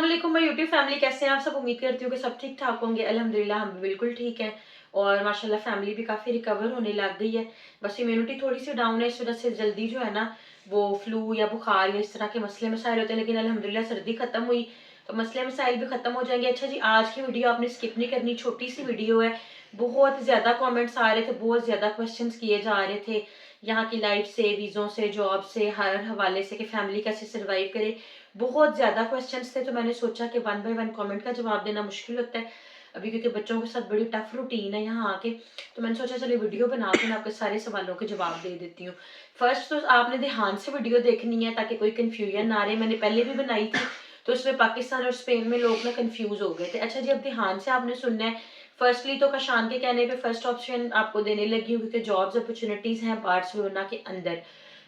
वालेकुम my YouTube family, कैसे हैं आप सब। उम्मीद करती हूँ कि सब ठीक ठाक होंगे। अल्हम्दुलिल्लाह हम भी बिल्कुल ठीक हैं और माशाल्लाह फैमिली भी काफ़ी रिकवर होने लग गई है। बस इम्यूनिटी थोड़ी सी डाउन है, इस वजह से जल्दी जो है ना वो फ्लू या बुखार या इस तरह के मसले मसाइल होते हैं, लेकिन अल्हम्दुलिल्लाह सर्दी खत्म हुई तो मसले मसाइल भी खत्म हो जाएंगे। अच्छा जी, आज की वीडियो आपने स्किप नहीं करनी, छोटी सी वीडियो है। बहुत ज़्यादा कॉमेंट्स आ रहे थे, बहुत ज़्यादा क्वेश्चन किए जा रहे थे यहाँ की लाइफ से, वीज़ों से, जॉब से, हर हवाले से कि फैमिली कैसे सर्वाइव करे। बहुत ज़्यादा क्वेश्चंस थे तो मैंने सोचा कि वन बाय वन कमेंट का जवाब देना मुश्किल होता है अभी, क्योंकि बच्चों के साथ बड़ी टफ रूटीन है यहाँ आके। तो मैंने सोचा चलिए वीडियो बना के मैं आपके सारे सवालों के जवाब दे देती हूँ। फर्स्ट तो आपने ध्यान से वीडियो देखनी है ताकि कोई कंफ्यूजन ना रहे। मैंने पहले भी बनाई थी तो उसमें पाकिस्तान और स्पेन में लोग ना कंफ्यूज हो गए थे। अच्छा जी, अब ध्यान से आपने सुनना है। फर्स्टली तो कशान के कहने पे फर्स्ट ऑप्शन आपको देने लगी हूँ क्योंकि जॉब्स अपॉर्चुनिटीज हैं बार्सिलोना के अंदर।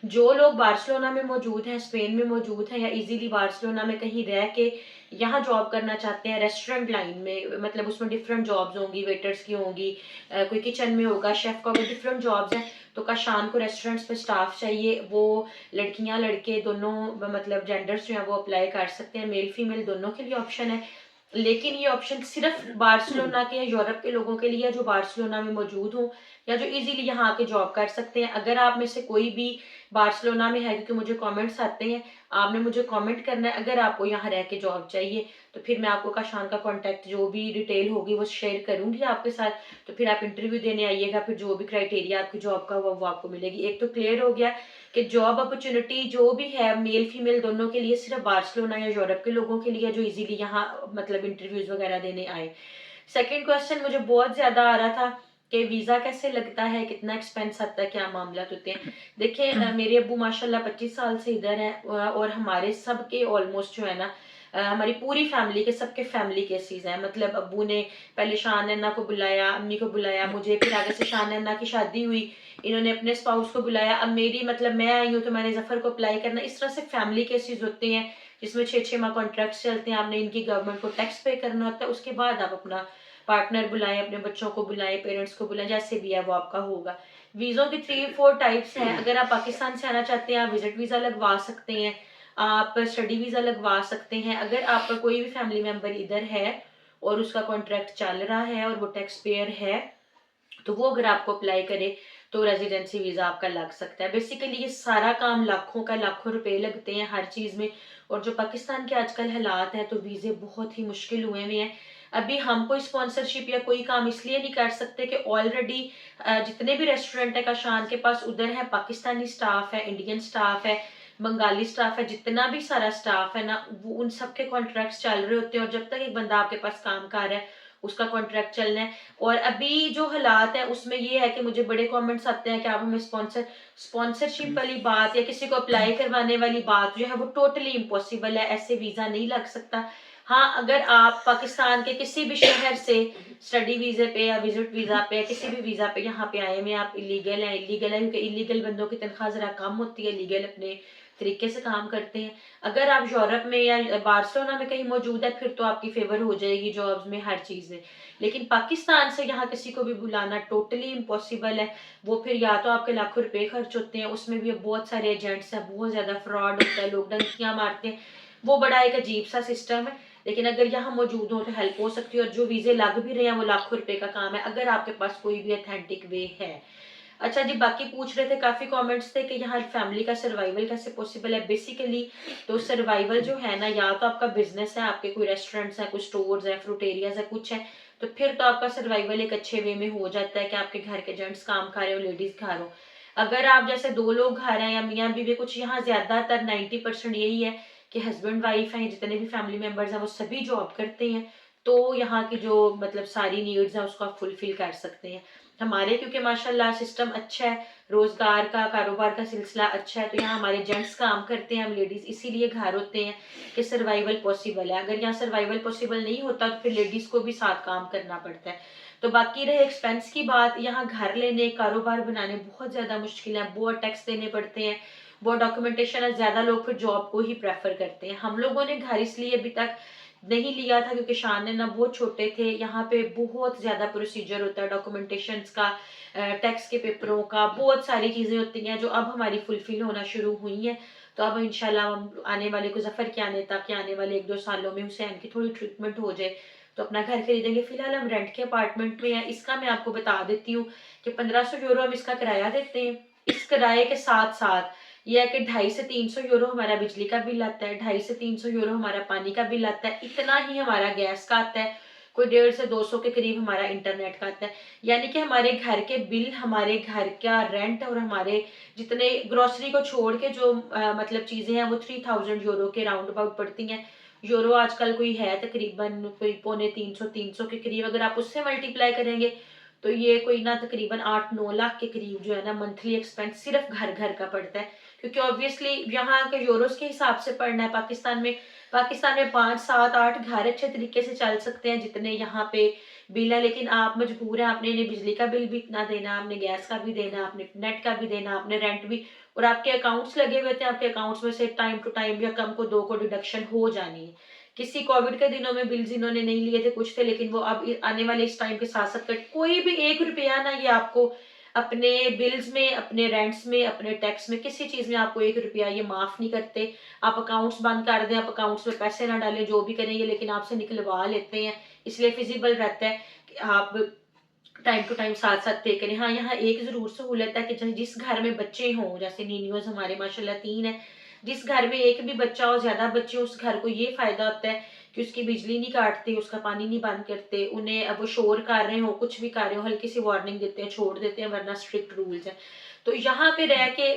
जो लोग बार्सिलोना में मौजूद हैं, स्पेन में मौजूद हैं या इजीली बार्सिलोना में कहीं रह के यहाँ जॉब करना चाहते हैं रेस्टोरेंट लाइन में, मतलब उसमें डिफरेंट जॉब्स होंगी, वेटर्स की होंगी, कोई किचन में होगा, शेफ का होगा, डिफरेंट जॉब्स हैं। तो काशान को रेस्टोरेंट्स पे स्टाफ चाहिए। वो लड़कियां लड़के दोनों मतलब जेंडर्स जो है वो अप्लाई कर सकते हैं, मेल फीमेल दोनों के लिए ऑप्शन है। लेकिन ये ऑप्शन सिर्फ बार्सिलोना के या यूरोप के लोगों के लिए है जो बार्सिलोना में मौजूद हो या जो इजीली यहाँ आके जॉब कर सकते हैं। अगर आप में से कोई भी बार्सिलोना में है, क्योंकि मुझे कमेंट्स आते हैं, आपने मुझे कमेंट करना है अगर आपको यहाँ रह के जॉब चाहिए तो फिर मैं आपको काशान का कॉन्टैक्ट जो भी डिटेल होगी वो शेयर करूंगी आपके साथ। तो फिर आप इंटरव्यू देने आइएगा, फिर जो भी क्राइटेरिया आपकी जॉब का वो आपको मिलेगी। एक तो क्लियर हो गया कि जॉब अपॉर्चुनिटी जो भी है मेल फीमेल दोनों के लिए सिर्फ बार्सिलोना या यूरोप के लोगों के लिए जो इजीली यहाँ मतलब इंटरव्यूज वगैरह देने आए। सेकंड क्वेश्चन मुझे बहुत ज्यादा आ रहा था कि वीजा कैसे लगता है, कितना एक्सपेंस आता है, क्या मामला होते हैं। देखिए मेरे अब्बू माशाल्लाह 25 साल से इधर है और हमारे सबके ऑलमोस्ट जो है ना हमारी पूरी फैमिली के सबके फैमिली केसेस हैं। मतलब अब्बू ने पहले शान नन्ना को बुलाया, अम्मी को बुलाया, मुझे, फिर आगे से शान नन्ना की शादी हुई, इन्होंने अपने स्पाउस को बुलाया, अब मेरी मतलब मैं आई हूँ तो मैंने जफर को अप्लाई करना। इस तरह से फैमिली केसेस होते हैं जिसमें 6-6 माह कॉन्ट्रैक्ट चलते हैं। आपने इनकी गवर्नमेंट को टैक्स पे करना होता है, उसके बाद आप अपना पार्टनर बुलाएं, अपने बच्चों को बुलाएं, पेरेंट्स को बुलाएं, जैसे भी है वो आपका होगा। वीजों की 3-4 टाइप्स हैं। अगर आप पाकिस्तान से आना चाहते हैं आप विजिट वीजा लगवा सकते हैं, आप स्टडी वीजा लगवा सकते हैं। अगर आपका कोई भी फैमिली मेंबर इधर है और उसका कॉन्ट्रैक्ट चल रहा है और वो टैक्स पेयर है तो वो अगर आपको अप्लाई करे तो रेजिडेंसी वीजा आपका लग सकता है। बेसिकली ये सारा काम लाखों का, लाखों रुपए लगते हैं हर चीज में। और जो पाकिस्तान के आजकल हालात हैं तो वीजे बहुत ही मुश्किल हुए हुए हैं। अभी हम कोई स्पॉन्सरशिप या कोई काम इसलिए नहीं कर सकते कि ऑलरेडी जितने भी रेस्टोरेंट है काशान के पास उधर है पाकिस्तानी स्टाफ है, इंडियन स्टाफ है, बंगाली स्टाफ है, जितना भी सारा स्टाफ है ना वो उन सबके कॉन्ट्रैक्ट चल रहे होते हैं। और जब तक एक बंदा आपके पास काम कर रहा है उसका कॉन्ट्रैक्ट चलना है। और अभी जो हालात है उसमें ये है कि मुझे बड़े कमेंट्स आते हैं कि आप हमें स्पॉन्सरशिप वाली बात या किसी को अप्लाई करवाने वाली बात जो है वो टोटली इम्पॉसिबल है, ऐसे वीजा नहीं लग सकता। हाँ, अगर आप पाकिस्तान के किसी भी शहर से स्टडी वीजे पे या विजिट वीजा पे या किसी भी वीजा पे यहाँ पे आए हुए आप इलीगल हैं, इलीगल है क्योंकि इलीगल बंदों की तनख्वाह जरा कम होती है, लीगल अपने तरीके से काम करते हैं। अगर आप यूरोप में या बार्सिलोना में कहीं मौजूद है फिर तो आपकी फेवर हो जाएगी जॉब्स में, हर चीज में। लेकिन पाकिस्तान से यहाँ किसी को भी बुलाना टोटली इम्पॉसिबल है। वो फिर या तो आपके लाखों रुपए खर्च होते हैं, उसमें भी अब बहुत सारे एजेंट्स हैं, बहुत ज्यादा फ्रॉड होता है, लोग डंकियां मारते हैं। वो बड़ा एक अजीब सा सिस्टम है। लेकिन अगर यहाँ मौजूद हो तो हेल्प हो सकती है और जो वीजे लग भी रहे हैं वो लाखों रुपए का काम है अगर आपके पास कोई भी अथेंटिक वे है। अच्छा जी, बाकी पूछ रहे थे, काफी कमेंट्स थे कि यहाँ फैमिली का सर्वाइवल कैसे पॉसिबल है। बेसिकली तो सर्वाइवल जो है ना, या तो आपका बिजनेस है, आपके कोई रेस्टोरेंट्स हैं, कुछ स्टोर्स हैं, फ्रूट एरियाज है, कुछ है, तो फिर तो आपका सर्वाइवल एक अच्छे वे में हो जाता है कि आपके घर के जेंट्स काम कर रहे हो, लेडीज घर हो। अगर आप जैसे 2 लोग घर हैं या मियाँ बीवी, कुछ यहाँ ज्यादातर 90% यही है कि हस्बैंड वाइफ हैं, जितने भी फैमिली मेंबर्स हैं वो सभी जॉब करते हैं, तो यहाँ की जो मतलब सारी नीड्स है उसको आप फुलफिल कर सकते हैं। हमारे क्योंकि माशाल्लाह सिस्टम अच्छा है, रोजगार का, कारोबार का सिलसिला अच्छा है, तो यहाँ हमारे जेंट्स काम करते हैं, हम लेडीज इसीलिए घर होते हैं कि सर्वाइवल पॉसिबल है। अगर यहाँ सर्वाइवल पॉसिबल नहीं होता तो फिर लेडीज को भी साथ काम करना पड़ता है। तो बाकी रहे एक्सपेंस की बात, यहाँ घर लेने, कारोबार बनाने बहुत ज्यादा मुश्किल है, बहुत टैक्स देने पड़ते हैं, बहुत डॉक्यूमेंटेशन है, ज्यादा लोग फिर जॉब को ही प्रेफर करते हैं। हम लोगों ने घर इसलिए अभी तक नहीं लिया था क्योंकि शान है ना बहुत छोटे थे। यहाँ पे बहुत ज़्यादा प्रोसीजर होता है डॉक्यूमेंटेशंस का, टैक्स के पेपरों का, बहुत सारी चीज़ें होती हैं जो अब हमारी फुलफिल होना शुरू हुई हैं। तो अब इंशाल्लाह हम आने वाले को ज़फ़र के आने तक या आने वाले 1-2 सालों में हुसैन की थोड़ी ट्रीटमेंट हो जाए तो अपना घर खरीदेंगे। फिलहाल हम रेंट के अपार्टमेंट में हैं। इसका मैं आपको बता देती हूँ कि 1500 यूरो हम इसका किराया देते हैं। इस किराए के साथ साथ ये है कि 250 से 300 यूरो हमारा बिजली का बिल आता है, 250 से 300 यूरो हमारा पानी का बिल आता है, इतना ही हमारा गैस का आता है, कोई 150 से 200 के करीब हमारा इंटरनेट का आता है। यानी कि हमारे घर के बिल, हमारे घर का रेंट और हमारे जितने ग्रोसरी को छोड़ के जो मतलब चीजें हैं वो 3000 यूरो के राउंड अबाउट पड़ती हैं। यूरो आजकल कोई है तकरीबन कोई पौने 300 के करीब, अगर आप उससे मल्टीप्लाई करेंगे तो ये कोई ना तकरीबन 8-9 लाख के करीब जो है ना मंथली एक्सपेंस सिर्फ घर घर का पड़ता है। क्योंकि ऑब्वियसली यहाँ के यूरोस के हिसाब से पढ़ना है। पाकिस्तान में 5-7-8 घर अच्छे तरीके से चल सकते हैं जितने यहाँ पे बिल है, लेकिन आप मजबूर हैं, आपने इन्हें बिजली का बिल भी इतना देना, आपने गैस का भी देना, आपने नेट का भी देना, आपने रेंट भी, और आपके अकाउंट्स लगे हुए थे, आपके अकाउंट्स में से टाइम टू टाइम या कम को 2 को डिडक्शन हो जानी है। किसी कोविड के दिनों में बिल्स इन्होंने नहीं लिए थे, कुछ थे, लेकिन वो अब आने वाले इस टाइम के साथ साथ कट कोई भी 1 रुपया ना ये आपको अपने बिल्स में, अपने रेंट्स में, अपने टैक्स में, किसी चीज में आपको 1 रुपया ये माफ नहीं करते। आप अकाउंट्स बंद कर दें, आप अकाउंट्स में पैसे ना डालें, जो भी करेंगे, लेकिन आपसे निकलवा लेते हैं। इसलिए फिजिबल रहता है कि आप टाइम टू टाइम साथ साथ पे करें। हाँ, यहाँ एक जरूर सहूलत है कि जिस घर में बच्चे हों, जैसे नीनियोज हमारे माशाल्लाह 3 है, जिस घर में एक भी बच्चा हो, ज्यादा बच्चे हो, उस घर को ये फायदा होता है कि उसकी बिजली नहीं काटते, उसका पानी नहीं बंद करते, उन्हें अब वो शोर कर रहे हो, कुछ भी कर रहे हो, हल्की सी वार्निंग देते हैं, छोड़ देते हैं, वरना स्ट्रिक्ट रूल्स है। तो यहाँ पे रह के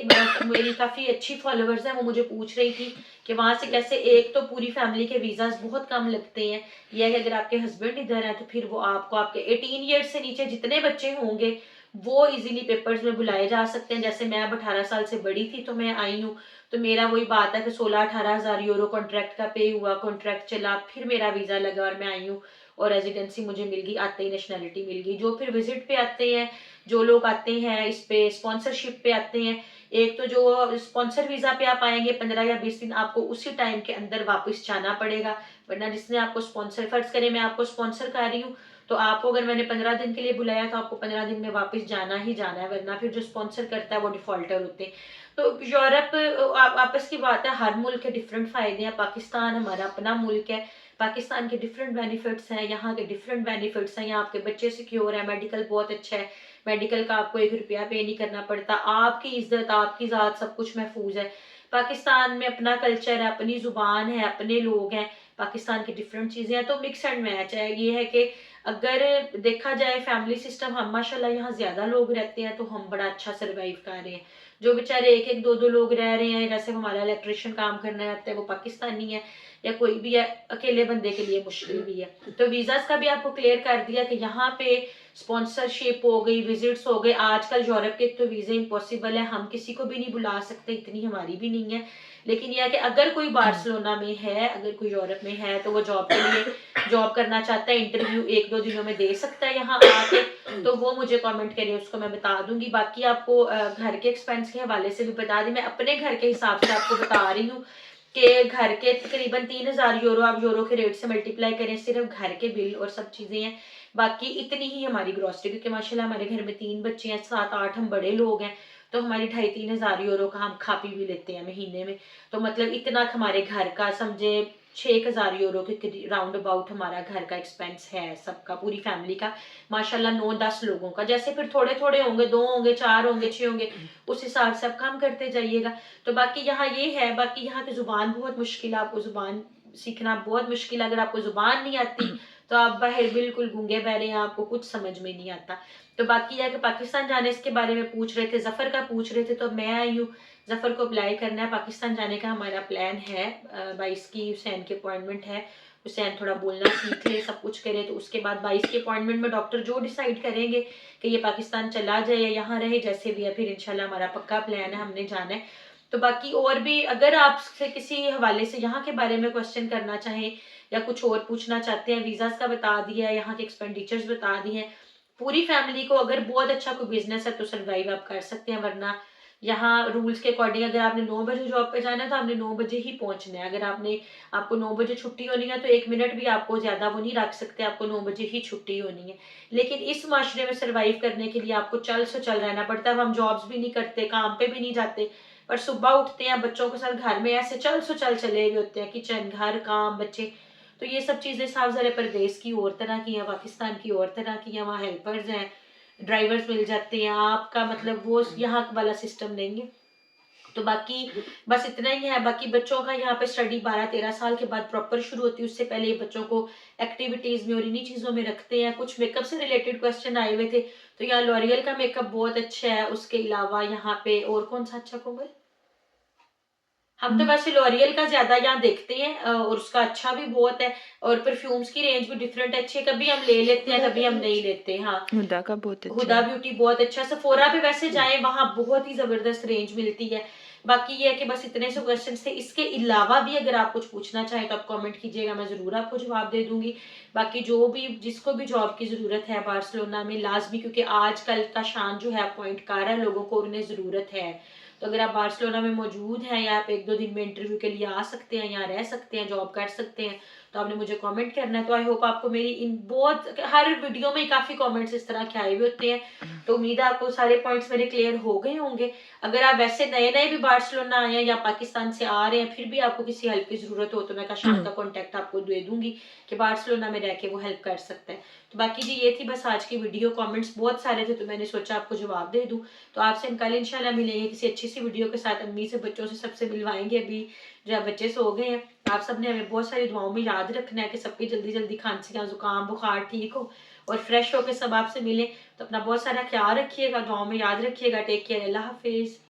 मेरी काफी अच्छी फॉलोअर्स है, वो मुझे पूछ रही थी कि वहां से कैसे, एक तो पूरी फैमिली के वीजास बहुत कम लगते हैं। यह है कि अगर आपके हस्बैंड इधर है तो फिर वो आपको आपके 18 ईयर्स से नीचे जितने बच्चे होंगे वो इजीली पेपर्स में बुलाए जा सकते हैं। जैसे मैं अब 18 साल से बड़ी थी तो मैं आई हूँ, तो मेरा वही बात है कि 16-18 हजार यूरो कॉन्ट्रैक्ट का पे हुआ, कॉन्ट्रैक्ट चला, फिर मेरा वीजा लगा और मैं आई हूँ और रेजिडेंसी मुझे मिल गई, आते ही नेशनैलिटी मिल गई। जो फिर विजिट पे आते हैं, जो लोग आते हैं इस पे स्पॉन्सरशिप पे आते हैं, एक तो जो स्पॉन्सर वीजा पे आप आएंगे 15 या 20 दिन आपको उसी टाइम के अंदर वापस जाना पड़ेगा, वरना जिसने आपको स्पॉन्सर, फर्ज करें मैं आपको स्पॉन्सर कर रही हूँ तो आपको अगर मैंने 15 दिन के लिए बुलाया तो आपको 15 दिन में वापस जाना ही जाना है, वरना फिर जो स्पॉन्सर करता है वो डिफॉल्टर होते हैं। तो यूरोप आपस की बात है, हर मुल्क के डिफरेंट फायदे हैं। पाकिस्तान हमारा अपना मुल्क है, पाकिस्तान के डिफरेंट बेनिफिट्स हैं, यहाँ के डिफरेंट बेनिफिट्स हैं। यहाँ आपके बच्चे सिक्योर है, मेडिकल बहुत अच्छा है, मेडिकल का आपको 1 रुपया पे नहीं करना पड़ता, आपकी इज्जत, आपकी जात, सब कुछ महफूज है। पाकिस्तान में अपना कल्चर है, अपनी जुबान है, अपने लोग हैं, पाकिस्तान की डिफरेंट चीजें हैं, तो मिक्स एंड मैच है। ये है कि अगर देखा जाए फैमिली सिस्टम, हम माशाल्लाह यहाँ ज्यादा लोग रहते हैं तो हम बड़ा अच्छा सरवाइव कर रहे हैं। जो बेचारे 1-1 2-2 लोग रह रहे हैं, जैसे हमारा इलेक्ट्रिशियन काम करना आता है वो पाकिस्तानी है या कोई भी है, अकेले बंदे के लिए मुश्किल भी है। तो वीजास का भी आपको क्लियर कर दिया कि यहाँ पे स्पॉन्सरशिप हो गई, विजिट्स हो गए। आजकल यूरोप के तो वीजे इम्पॉसिबल है, हम किसी को भी नहीं बुला सकते, इतनी हमारी भी नहीं है। लेकिन यह है कि अगर कोई बार्सिलोना में है, अगर कोई यूरोप में है तो वो जॉब के लिए जॉब करना चाहता है, इंटरव्यू 1-2 दिनों में दे सकता है यहाँ आके, तो वो मुझे कमेंट करे, उसको मैं बता दूंगी। बाकी आपको घर के एक्सपेंस के हवाले से भी बता दी, मैं अपने घर के हिसाब से आपको बता रही हूँ कि घर के तकरीबन 3000 यूरो आप यूरो के रेट से मल्टीप्लाई करें, सिर्फ घर के बिल और सब चीजें हैं। बाकी इतनी ही हमारी ग्रोसरी, क्योंकि माशाल्लाह हमारे घर में 3 बच्चे हैं, 7-8 हम बड़े लोग हैं, तो हमारी 2,500-3,000 यूरो का हम खा पी भी लेते हैं महीने में। तो मतलब इतना हमारे घर का समझे 6,000 यूरो के राउंड अबाउट हमारा घर का एक्सपेंस है, सबका, पूरी फैमिली का माशाल्लाह 9-10 लोगों का। जैसे फिर थोड़े थोड़े होंगे, 2 होंगे, 4 होंगे, 6 होंगे, उस हिसाब से आप कम करते जाइएगा। तो बाकी यहाँ ये है, बाकी यहाँ की जुबान बहुत मुश्किल है, आपको जुबान सीखना बहुत मुश्किल है। अगर आपको जुबान नहीं आती तो आप बाहर बिल्कुल गूंगे बहरे हैं, आपको कुछ समझ में नहीं आता। तो बाकी यह कि पाकिस्तान जाने इसके बारे में पूछ रहे थे, जफर का पूछ रहे थे, तो मैं आई हूँ, जफर को अप्लाई करना है, पाकिस्तान जाने का हमारा प्लान है। 22 की हुसैन की अपॉइंटमेंट है, हुसैन थोड़ा बोलना सीख ले, सब कुछ करे, तो उसके बाद 22 की अपॉइंटमेंट में डॉक्टर जो डिसाइड करेंगे कि ये पाकिस्तान चला जाए या यहाँ रहे, जैसे भी है, फिर इंशाल्लाह हमारा पक्का प्लान है, हमने जाना है। तो बाकी और भी अगर आपसे किसी हवाले से यहाँ के बारे में क्वेश्चन करना चाहें या कुछ और पूछना चाहते हैं, वीजास का बता दिया है, यहाँ के एक्सपेंडिचर्स बता दिए हैं। पूरी फैमिली को अगर बहुत अच्छा कोई बिजनेस है तो सरवाइव आप कर सकते हैं, वरना यहाँ रूल्स के अकॉर्डिंग अगर आपने 9 बजे जॉब पे जाना है तो आपने 9 बजे ही पहुँचना है। अगर आपको 9 बजे छुट्टी होनी है तो 1 मिनट भी आपको ज़्यादा वो नहीं रख सकते, आपको 9 बजे ही छुट्टी होनी है। लेकिन इस माशरे में सर्वाइव करने के लिए आपको चल से चल रहना पड़ता है। अब हम जॉब्स भी नहीं करते, काम पे भी नहीं जाते, पर सुबह उठते हैं बच्चों के साथ घर में ऐसे चल से चल चले हुए होते हैं, किचन, घर, काम, बच्चे। तो ये सब चीज़ें साफ ज़रा परदेस की और तरह की हैं, पाकिस्तान की और तरह की हैं। वहाँ हेल्पर्स हैं, ड्राइवर्स मिल जाते हैं, आपका मतलब वो यहाँ वाला सिस्टम नहीं है। तो बाकी बस इतना ही है। बाकी बच्चों का यहाँ पे स्टडी 12-13 साल के बाद प्रॉपर शुरू होती है, उससे पहले ये बच्चों को एक्टिविटीज में और इन्हीं चीजों में रखते हैं। कुछ मेकअप से रिलेटेड क्वेश्चन आए हुए थे, तो यहाँ लॉरियल का मेकअप बहुत अच्छा है। उसके अलावा यहाँ पे और कौन सा अच्छा कोमल, हम तो वैसे लॉरियल का ज्यादा यहाँ देखते हैं और उसका अच्छा भी बहुत है। और परफ्यूम्स की रेंज भी डिफरेंट अच्छी है, कभी हम ले लेते हैं कभी हम नहीं लेते। हाँ, हुदा का बहुत अच्छा हुदा है। ब्यूटी बहुत अच्छा। सफोरा पे वैसे जाएं, वहां बहुत ही जबरदस्त रेंज मिलती है। बाकी ये है कि बस इतने से क्वेश्चन थे। इसके अलावा भी अगर आप कुछ पूछना चाहें तो आप कमेंट कीजिएगा, मैं जरूर आपको जवाब दे दूंगी। बाकी जो भी जिसको भी जॉब की जरूरत है बार्सिलोना में लाजमी, क्योंकि आजकल का शान जो है अपॉइंट कर रहा है लोगों को, उन्हें जरूरत है। तो अगर आप बार्सिलोना में मौजूद हैं या आप 1-2 दिन में इंटरव्यू के लिए आ सकते हैं, यहाँ रह सकते हैं, जॉब कर सकते हैं, तो आपने मुझे कमेंट करना है। तो आई होप आपको मेरी इन बहुत हर वीडियो में काफी कमेंट्स इस तरह के आए हुए होते हैं, तो उम्मीद है आपको सारे पॉइंट्स मेरे क्लियर हो गए होंगे। अगर आप वैसे नए नए भी बार्सिलोना आए हैं या पाकिस्तान से आ रहे हैं, फिर भी आपको किसी हेल्प की जरूरत हो तो मैं काशान का कॉन्टैक्ट आपको दे दूंगी कि बार्सिलोना में रह के वो हेल्प कर सकता है। तो बाकी जी ये थी बस आज की वीडियो। कमेंट्स बहुत सारे थे तो मैंने सोचा आपको जवाब दे दूं। तो आपसे हम कल इंशाल्लाह मिलेंगे किसी अच्छी सी वीडियो के साथ, अम्मी से बच्चों से सबसे मिलवाएंगे। अभी जो है बच्चे सो गए हैं। आप सबने हमें बहुत सारी दुआओं में याद रखना है कि सबकी जल्दी जल्दी खांसियाँ जुकाम बुखार ठीक हो और फ्रेश होकर सब आपसे मिले। तो अपना बहुत सारा ख्याल रखिएगा, दुआओं में याद रखिएगा। टेक केयर, अल्लाह हाफिज।